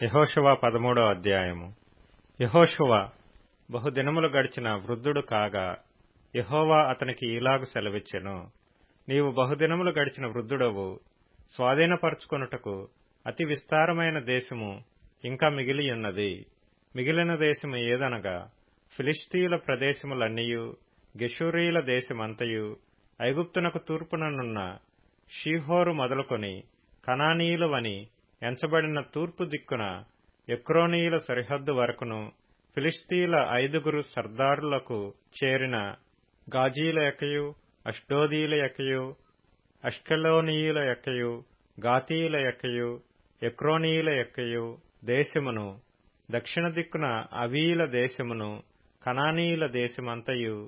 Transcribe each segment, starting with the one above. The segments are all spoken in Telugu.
యెహోషువ 13వ అధ్యాయము. యెహోషువ బహుదినములు గడిచిన వృద్ధుడు కాగా యెహోవా అతనికి ఇలాగు సెలవిచ్చెను. నీవు బహుదినములు గడిచిన వృద్ధుడవు, స్వాధీనపరచుకొనుటకు అతి విస్తారమైన దేశము ఇంకా మిగిలియున్నది. మిగిలిన దేశము ఏదనగా ఫిలిష్తీయుల ప్రదేశములన్నీయు, గెషూరీయుల దేశమంతయు, ఐగుప్తునకు తూర్పుననున్న షీహోరు మొదలుకొని కనానీయులవని ఎంచబడిన తూర్పు దిక్కున ఎక్రోనీయుల సరిహద్దు వరకును, ఫిలిష్తీయుల 5 సర్దారులకు చేరిన గాజీల యొక్కయు, అష్డోదీయుల యొక్కయు, అష్కెలోనీయుల యొక్కయు, గాతీయుల యొక్కయు, ఎక్రోనీయుల యొక్కయు దేశమును, దక్షిణ దిక్కున అవీయుల దేశమును, కనానీయుల దేశమంతయు,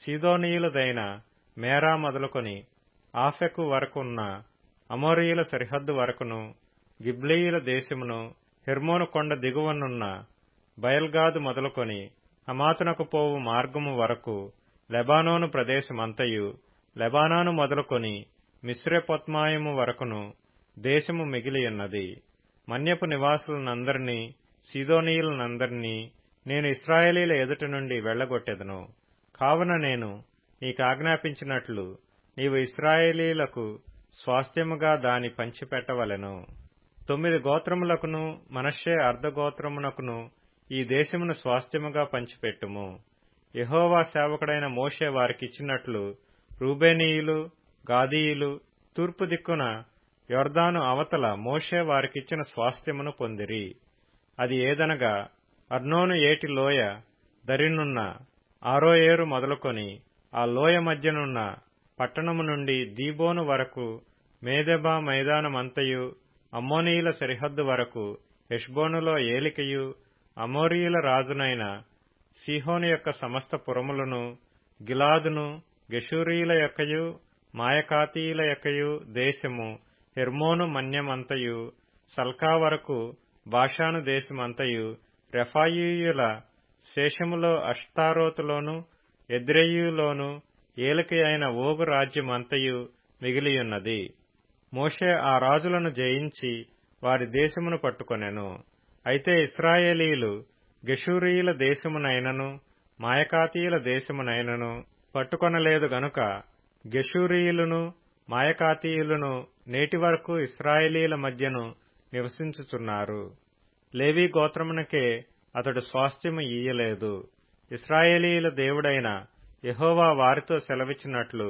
సీదోనీయులదైన మేరా మొదలుకొని ఆఫెకు వరకున్న అమోరీయుల సరిహద్దు వరకును, గిబ్లీయుల దేశమును, హెర్మోను కొండ దిగువనున్న బయల్గాదు మొదలుకొని హమాతునకు పోవు మార్గము వరకు లెబానోను ప్రదేశమంతయు, లెబానాను మొదలుకొని మిశ్రెపొత్మాయిము వరకును దేశము మిగిలియున్నది. మన్యపు నివాసులనందరినీ, సీదోనీయులనందరినీ నేను ఇశ్రాయేలీల ఎదుట నుండి వెళ్లగొట్టెదను. కావున నేను నీకాజ్ఞాపించినట్లు నీవు ఇశ్రాయేలీలకు స్వాస్థ్యముగా దాని పంచిపెట్టవలెను. 9 గోత్రములకును మనష్షే అర్ధగోత్రమునకును ఈ దేశమును స్వాస్థ్యముగా పంచిపెట్టుము. యెహోవా సేవకుడైన మోషే వారికిచ్చినట్లు రూబేనీయులు, గాదీయులు తూర్పు దిక్కున యొర్దాను అవతల మోషే వారికిచ్చిన స్వాస్థ్యమును పొందిరి. అది ఏదనగా అర్నోను ఏటి లోయ దరినున్న ఆరోయేరు మొదలుకొని ఆ లోయ మధ్యనున్న పట్టణము నుండి దీబోను వరకు మేదెబా మైదానమంతయు, అమ్మోనీయుల సరిహద్దు వరకు హెష్బోనులో ఏలికయు, అమోరీయుల రాజునైన సీహోను యొక్క సమస్త పురములను, గిలాదును, గెషూరీయుల యొక్కయు, మాయకాతీయుల యొక్కయు దేశము, హెర్మోను మన్యమంతయు, సల్కా వరకు బాషాను దేశమంతయు, రెఫాయీయుల శేషములో అష్తారోతులోను, ఎద్రెయిలోను ఏలిక అయిన ఓగు రాజ్యమంతయు మిగిలియున్నది. మోషే ఆ రాజులను జయించి వారి దేశమును పట్టుకొనెను. అయితే ఇశ్రాయేలీయులు గెషూరీయుల దేశమునైనను, మాయకాతీయుల దేశమునైనను పట్టుకొనలేదు గనుక గెషూరీయులను, మాయకాతీయులను నేటి వరకు ఇశ్రాయేలీయుల మధ్యను నివసించుచున్నారు. లేవీ గోత్రమునకే అతడు స్వాస్థ్యము ఇయ్యలేదు. ఇశ్రాయేలీయుల దేవుడైన యెహోవా వారితో సెలవిచ్చినట్లు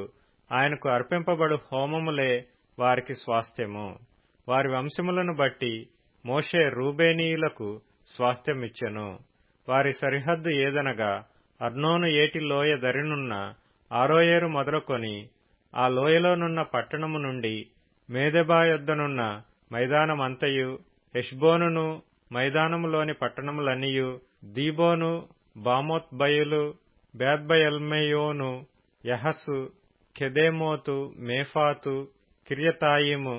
ఆయనకు అర్పింపబడు హోమములే వారికి స్వాస్థ్యము. వారి వంశములను బట్టి మోషే రూబేనీయులకు స్వాస్థ్యమిచ్చెను. వారి సరిహద్దు ఏదనగా అర్నోను ఏటి లోయ దరినున్న ఆరోయేరు మొదలుకొని ఆ లోయలోనున్న పట్టణము నుండి మేదెబా యొద్దనున్న మైదానమంతయు, హెష్బోనును మైదానములోని పట్టణములన్నీయు, దీబోను, బామోత్ బయలు, బేత్బయల్మెయోను, యహసు, కెదేమోతు, మేఫాతు, కిర్యతాయిము,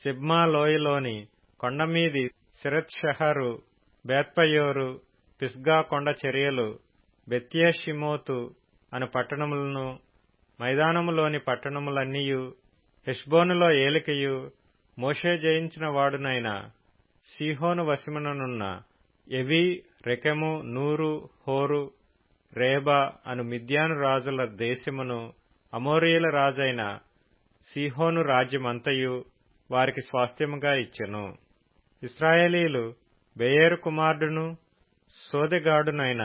సిబ్మా లోయలోని కొండమీది సిరెత్షహరు, బేత్పయోరు, పిస్గా కొండ చర్యలు, బెత్యేషిమోతు అను పట్టణములను, మైదానములోని పట్టణములన్నీయు, హెష్బోనులో ఏలికయు, మోషే జయించిన వాడునైన సీహోను వశముననున్న ఎవీ, రెకెము, నూరు, హోరు, రేబా అను మిద్యాను రాజుల దేశమును, అమోరీయుల రాజైన సీహోను రాజ్యమంతయు వారికి స్వాస్థ్యముగా ఇచ్చెను. ఇశ్రాయేలీయులు బెయేరు కుమారుడును సోదెగాడునైన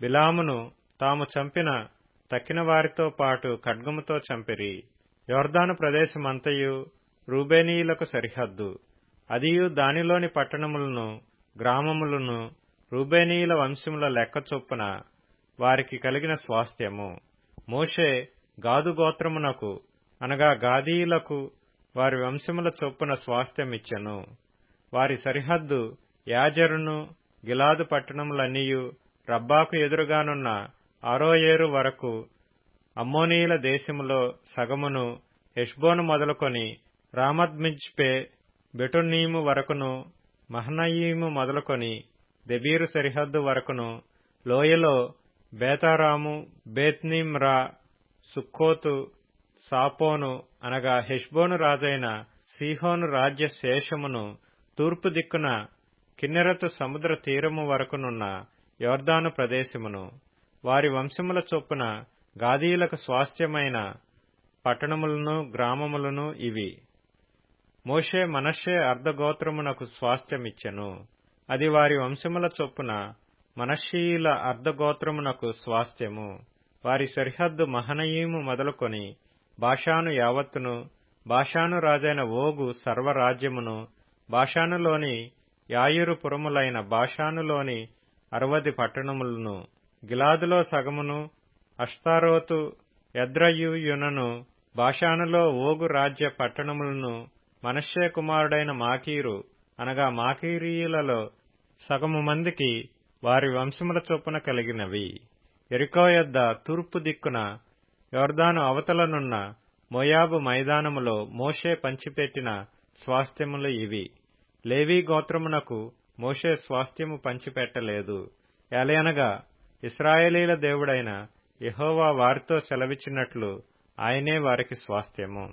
బిలామును తాము చంపిన తక్కిన వారితో పాటు ఖడ్గముతో చంపిరి. యొర్దాను ప్రదేశమంతయు రూబేనీయులకు సరిహద్దు. అదియు దానిలోని పట్టణములను, గ్రామములను రూబేనీయుల వంశముల లెక్క చొప్పున వారికి కలిగిన స్వాస్థ్యము. మోషే గాదు గోత్రమునకు అనగా గాదీయులకు వారి వంశముల చొప్పున స్వాస్థ్యమిచ్చెను. వారి సరిహద్దు యాజెరును, గిలాదు పట్టణములన్నీయు, రబ్బాకు ఎదురుగానున్న ఆరోయేరు వరకు అమ్మోనీయుల దేశములో సగమును, హెష్బోను మొదలుకొని రామత్మిజ్పే, బెటోనీము వరకును, మహనయీము మొదలుకొని దెబీరు సరిహద్దు వరకును, లోయలో బేతారాము, బేత్నిమ్రా, సుక్కోతు, సాపోను అనగా హెష్బోను రాజైన సీహోను రాజ్య శేషమును, తూర్పు దిక్కున కిన్నెరతు సముద్ర తీరము వరకునున్న యొర్దాను ప్రదేశమును, వారి వంశముల చొప్పున గాదీయులకు స్వాస్థ్యమైన పట్టణములను గ్రామములను ఇవి. మోషే మనష్షే అర్ధగోత్రమునకు స్వాస్థ్యమిచ్చెను. అది వారి వంశముల చొప్పున మనష్షీయుల అర్ధగోత్రమునకు స్వాస్థ్యము. వారి సరిహద్దు మహనయీము మొదలుకొని బాషాను యావత్తును, బాషాను రాజైన ఓగు సర్వరాజ్యమును, బాషానులోని యాయిరు పురములైన బాషానులోని 60 పట్టణములను, గిలాదులో సగమును, అష్తారోతు ఎద్రయుయునను, బాషానులో ఓగు రాజ్య పట్టణములను మనష్షే కుమారుడైన మాకీరు అనగా మాకీరీయులలో సగము మందికి వారి వంశముల చొప్పున కలిగినవి. యెరికో యొద్ద తూర్పు దిక్కున యొర్దాను అవతలనున్న మోయాబు మైదానములో మోషే పంచిపెట్టిన స్వాస్థ్యములు ఇవి. లేవీ గోత్రమునకు మోషే స్వాస్థ్యము పంచిపెట్టలేదు, ఏలయనగా ఇశ్రాయేలీల దేవుడైన యెహోవా వారితో సెలవిచ్చినట్లు ఆయనే వారికి స్వాస్థ్యము.